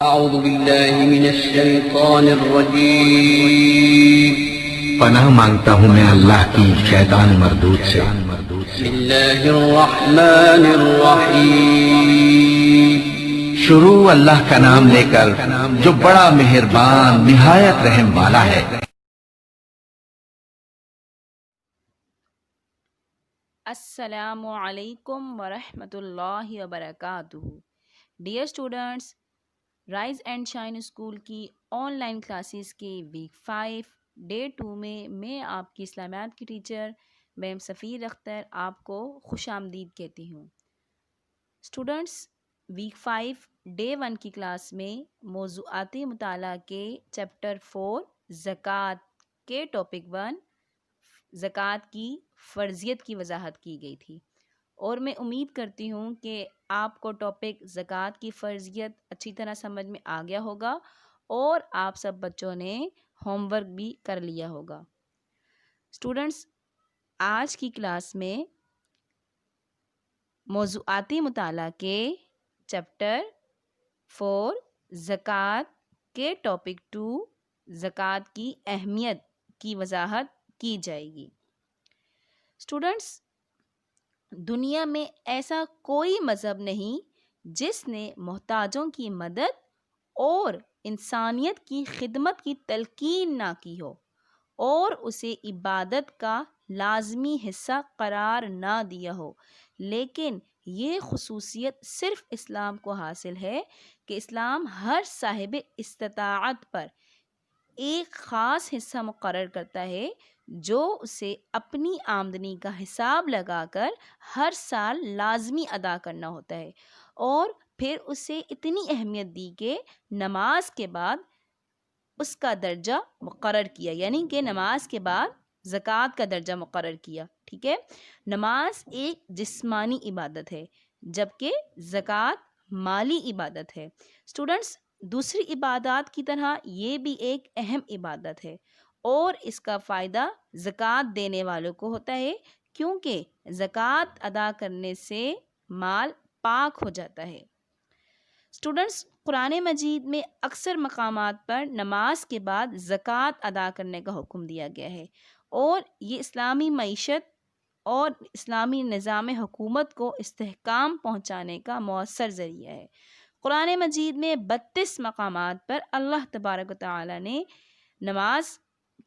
أعوذ بالله من الشيطان الرجيم. پناہ مانگتا ہوں میں اللہ کی شیطان مردود سے۔ بسم الله الرحمن الرحيم. شروع اللہ کا نام لے کر جو بڑا مہربان نہایت رحم والا ہے۔ السلام علیکم ورحمۃ اللہ وبرکاتہ۔ Dear students, rise and shine school کی آن لائن کلاسز کے ویک 5 ڈے 2 میں آپ کی اسلامیات کی ٹیچر میم سفیر اختر آپ کو خوش آمدید کہتی ہوں۔ اسٹوڈنٹس، ویک 5 ڈے 1 کی کلاس میں موضوعاتی مطالعہ کے چیپٹر 4 زکوٰۃ کے ٹاپک 1 زکوٰۃ کی فرضیت کی وضاحت کی گئی تھی، اور میں امید کرتی ہوں کہ آپ کو ٹاپک زکوٰۃ کی فرضیت اچھی طرح سمجھ میں آ گیا ہوگا اور آپ سب بچوں نے ہوم ورک بھی کر لیا ہوگا۔ اسٹوڈنٹس، آج کی کلاس میں موضوعاتی مطالعہ کے چیپٹر 4 زکوٰۃ کے ٹاپک 2 زکوٰۃ کی اہمیت کی وضاحت کی جائے گی۔ اسٹوڈنٹس، دنیا میں ایسا کوئی مذہب نہیں جس نے محتاجوں کی مدد اور انسانیت کی خدمت کی تلقین نہ کی ہو اور اسے عبادت کا لازمی حصہ قرار نہ دیا ہو، لیکن یہ خصوصیت صرف اسلام کو حاصل ہے کہ اسلام ہر صاحب استطاعت پر ایک خاص حصہ مقرر کرتا ہے جو اسے اپنی آمدنی کا حساب لگا کر ہر سال لازمی ادا کرنا ہوتا ہے، اور پھر اسے اتنی اہمیت دی کہ نماز کے بعد اس کا درجہ مقرر کیا، یعنی کہ نماز کے بعد زکوٰۃ کا درجہ مقرر کیا۔ ٹھیک ہے، نماز ایک جسمانی عبادت ہے جبکہ زکوٰۃ مالی عبادت ہے۔ اسٹوڈنٹس، دوسری عبادات کی طرح یہ بھی ایک اہم عبادت ہے اور اس کا فائدہ زکوٰۃ دینے والوں کو ہوتا ہے، کیونکہ زکوٰۃ ادا کرنے سے مال پاک ہو جاتا ہے۔ اسٹوڈنٹس، قرآن مجید میں اکثر مقامات پر نماز کے بعد زکوٰۃ ادا کرنے کا حکم دیا گیا ہے، اور یہ اسلامی معیشت اور اسلامی نظام حکومت کو استحکام پہنچانے کا مؤثر ذریعہ ہے۔ قرآن مجید میں 32 مقامات پر اللہ تبارک و تعالیٰ نے نماز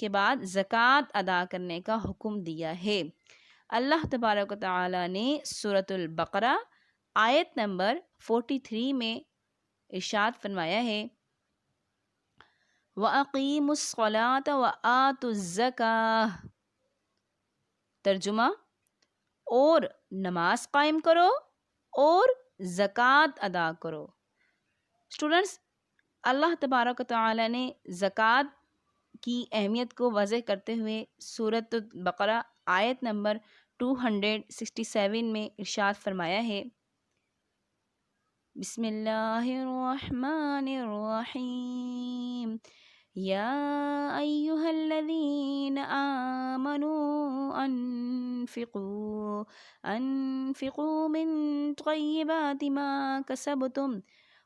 کے بعد زکوٰۃ ادا کرنے کا حکم دیا ہے۔ اللہ تبارک و تعالیٰ نے سورۃ البقرہ آیت نمبر 43 میں ارشاد فرمایا ہے، وَأَقِیمُوا الصَّلَاةَ وَآتُوا الزَّکَاةَ۔ ترجمہ، اور نماز قائم کرو اور زکوٰۃ ادا کرو۔ اسٹوڈنٹس، اللہ تبارک و تعالیٰ نے زکوٰۃ کی اہمیت کو واضح کرتے ہوئے سورۃ البقرہ آیت نمبر 267 میں ارشاد فرمایا ہے، بسم اللہ الرحمن الرحیم، یا ایہا الذین آمنوا انفقوا من طیبات ما کسبتم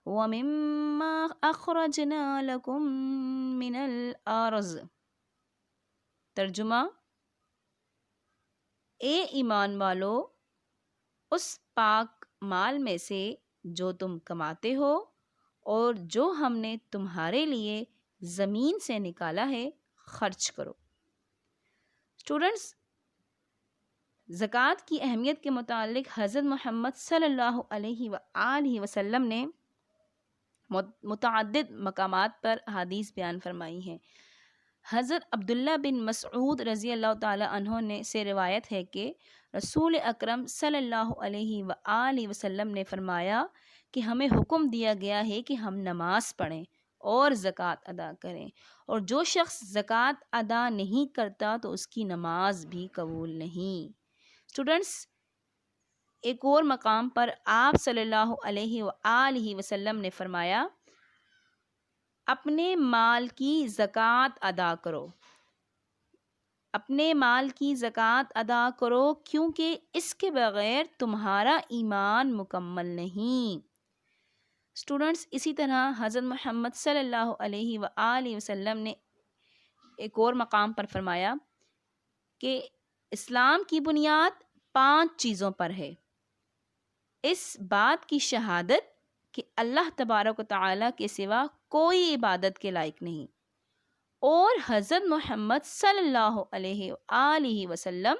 وَمِمَّا أَخْرَجْنَا لَكُم مِّنَ الْأَرْضِ۔ ترجمہ، اے ایمان والو، اس پاک مال میں سے جو تم کماتے ہو اور جو ہم نے تمہارے لیے زمین سے نکالا ہے خرچ کرو۔ اسٹوڈنٹس، زکوٰۃ کی اہمیت کے متعلق حضرت محمد صلی اللہ علیہ وآلہ وسلم نے متعدد مقامات پر حدیث بیان فرمائی ہیں۔ حضرت عبداللہ بن مسعود رضی اللہ تعالی عنہ نے سے روایت ہے کہ رسول اکرم صلی اللہ علیہ وآلہ وسلم نے فرمایا کہ ہمیں حکم دیا گیا ہے کہ ہم نماز پڑھیں اور زکوٰۃ ادا کریں، اور جو شخص زکوٰۃ ادا نہیں کرتا تو اس کی نماز بھی قبول نہیں۔ اسٹوڈنٹس، ایک اور مقام پر آپ صلی اللہ علیہ وآلہ وسلم نے فرمایا، اپنے مال کی زکوٰۃ ادا کرو، اپنے مال کی زکوٰۃ ادا کرو، کیونکہ اس کے بغیر تمہارا ایمان مکمل نہیں۔ اسٹوڈنٹس اسی طرح حضرت محمد صلی اللہ علیہ وآلہ وسلم نے ایک اور مقام پر فرمایا کہ اسلام کی بنیاد 5 چیزوں پر ہے. اس بات کی شہادت کہ اللہ تبارک و تعالیٰ کے سوا کوئی عبادت کے لائق نہیں اور حضرت محمد صلی اللہ علیہ وآلہ وسلم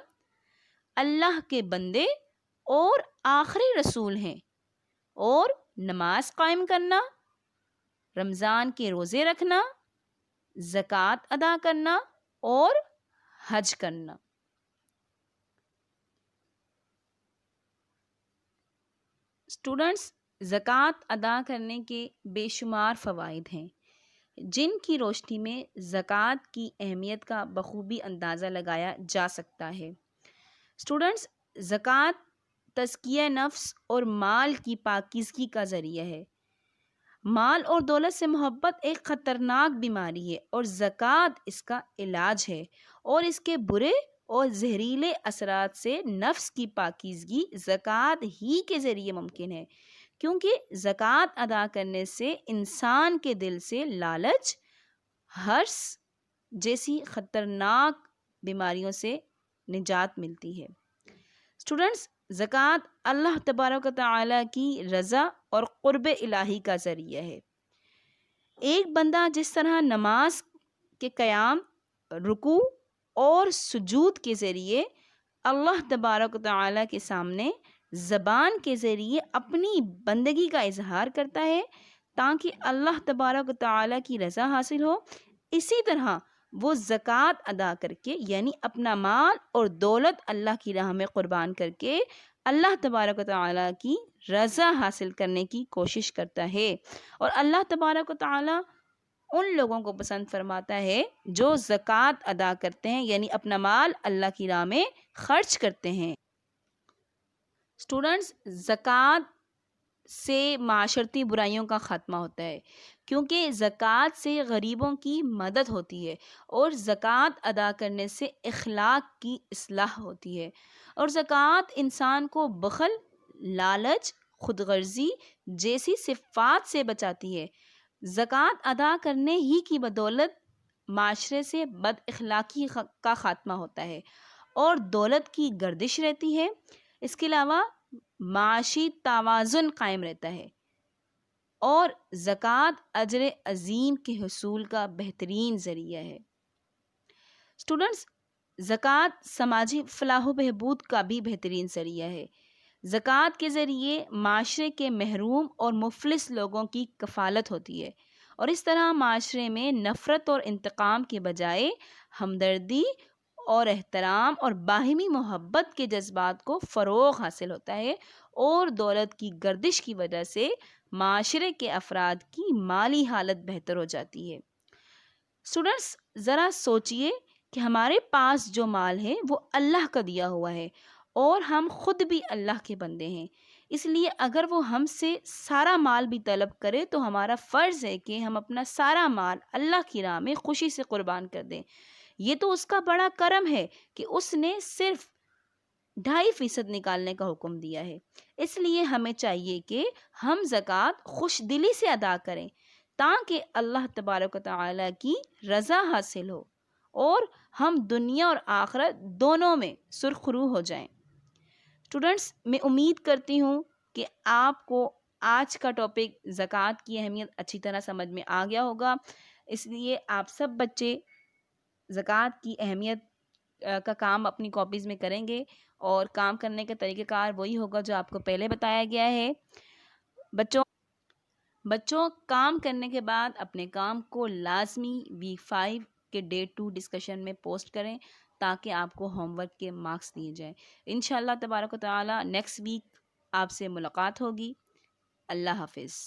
اللہ کے بندے اور آخری رسول ہیں، اور نماز قائم کرنا، رمضان کے روزے رکھنا، زکوٰۃ ادا کرنا اور حج کرنا. اسٹوڈنٹس، زکوٰۃ ادا کرنے کے بے شمار فوائد ہیں جن کی روشنی میں زکوٰۃ کی اہمیت کا بخوبی اندازہ لگایا جا سکتا ہے. اسٹوڈنٹس، زکوٰۃ تزکیہ نفس اور مال کی پاکیزگی کا ذریعہ ہے. مال اور دولت سے محبت ایک خطرناک بیماری ہے اور زکوٰۃ اس کا علاج ہے، اور اس کے برے اور زہریلے اثرات سے نفس کی پاکیزگی زکوٰۃ ہی کے ذریعے ممکن ہے، کیونکہ زکوٰۃ ادا کرنے سے انسان کے دل سے لالچ، حرص جیسی خطرناک بیماریوں سے نجات ملتی ہے. اسٹوڈنٹس، زکوٰۃ اللہ تبارک و تعالیٰ کی رضا اور قرب الہی کا ذریعہ ہے. ایک بندہ جس طرح نماز کے قیام، رکوع اور سجود کے ذریعے اللہ تبارک و تعالیٰ کے سامنے زبان کے ذریعے اپنی بندگی کا اظہار کرتا ہے تاکہ اللہ تبارک و تعالیٰ کی رضا حاصل ہو، اسی طرح وہ زکوٰۃ ادا کر کے یعنی اپنا مال اور دولت اللہ کی راہ میں قربان کر کے اللہ تبارک و تعالیٰ کی رضا حاصل کرنے کی کوشش کرتا ہے. اور اللہ تبارک و تعالیٰ ان لوگوں کو پسند فرماتا ہے جو زکوٰۃ ادا کرتے ہیں یعنی اپنا مال اللہ کی راہ میں خرچ کرتے ہیں. اسٹوڈنٹس، زکوٰۃ سے معاشرتی برائیوں کا خاتمہ ہوتا ہے کیونکہ زکوٰۃ سے غریبوں کی مدد ہوتی ہے اور زکوٰۃ ادا کرنے سے اخلاق کی اصلاح ہوتی ہے، اور زکوٰۃ انسان کو بخل، لالچ، خود غرضی جیسی صفات سے بچاتی ہے. زکوٰۃ ادا کرنے ہی کی بدولت معاشرے سے بد اخلاقی کا خاتمہ ہوتا ہے اور دولت کی گردش رہتی ہے. اس کے علاوہ معاشی توازن قائم رہتا ہے اور زکوٰۃ اجر عظیم کے حصول کا بہترین ذریعہ ہے. اسٹوڈنٹس، زکوٰۃ سماجی فلاح و بہبود کا بھی بہترین ذریعہ ہے. زکوٰۃ کے ذریعے معاشرے کے محروم اور مفلس لوگوں کی کفالت ہوتی ہے اور اس طرح معاشرے میں نفرت اور انتقام کے بجائے ہمدردی اور احترام اور باہمی محبت کے جذبات کو فروغ حاصل ہوتا ہے، اور دولت کی گردش کی وجہ سے معاشرے کے افراد کی مالی حالت بہتر ہو جاتی ہے. اسٹوڈنٹس، ذرا سوچئے کہ ہمارے پاس جو مال ہے وہ اللہ کا دیا ہوا ہے اور ہم خود بھی اللہ کے بندے ہیں، اس لیے اگر وہ ہم سے سارا مال بھی طلب کرے تو ہمارا فرض ہے کہ ہم اپنا سارا مال اللہ کی راہ میں خوشی سے قربان کر دیں. یہ تو اس کا بڑا کرم ہے کہ اس نے صرف 2.5% نکالنے کا حکم دیا ہے. اس لیے ہمیں چاہیے کہ ہم زکوٰۃ خوش دلی سے ادا کریں تاکہ اللہ تبارک و تعالیٰ کی رضا حاصل ہو اور ہم دنیا اور آخرت دونوں میں سرخرو ہو جائیں. اسٹوڈنٹس، میں امید کرتی ہوں کہ آپ کو آج کا ٹاپک زکوٰۃ کی اہمیت اچھی طرح سمجھ میں آ گیا ہوگا. اس لیے آپ سب بچے زکوٰۃ کی اہمیت کا کام اپنی کاپیز میں کریں گے اور کام کرنے کا طریقہ کار وہی ہوگا جو آپ کو پہلے بتایا گیا ہے. بچوں کام کرنے کے بعد اپنے کام کو لازمی ویک 5 کے ڈے 2 ڈسکشن میں پوسٹ کریں تاکہ آپ کو ہوم ورک کے مارکس دیے جائیں. انشاءاللہ تبارک و تعالی نیکسٹ ویک آپ سے ملاقات ہوگی. اللہ حافظ.